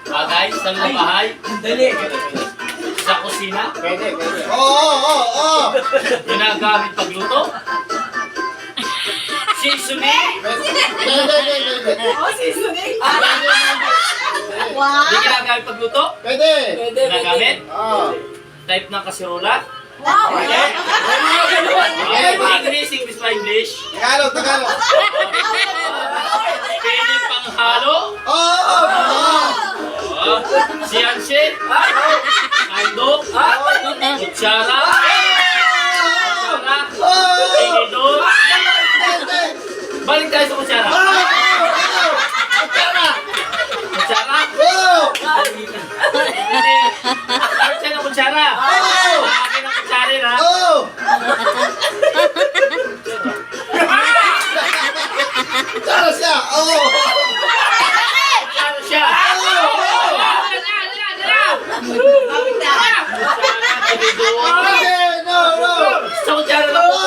Bagay sa bahay. Dali. Sa kusina. Pwede. Oo. Ginagamit pagluto. Seasoning. Pwede. Oh, seasoning. Hindi ginagamit pagluto. Pwede. Ginagamit. Oo. Type ng kasirola. Wow. Okay. Okay. English, English ba English? Tagalog. Pwede panghalo. Oo. Siyanse. Kandok. Kutsara. Tinidor. Balik tayo sa kutsara. Kutsara. Hindi. Balik tayo ng kutsara. Akin ang kutsara na. Tara siya. Oo. Kutsara siya. Kutsara, tinidor. No. Sa kutsara na po.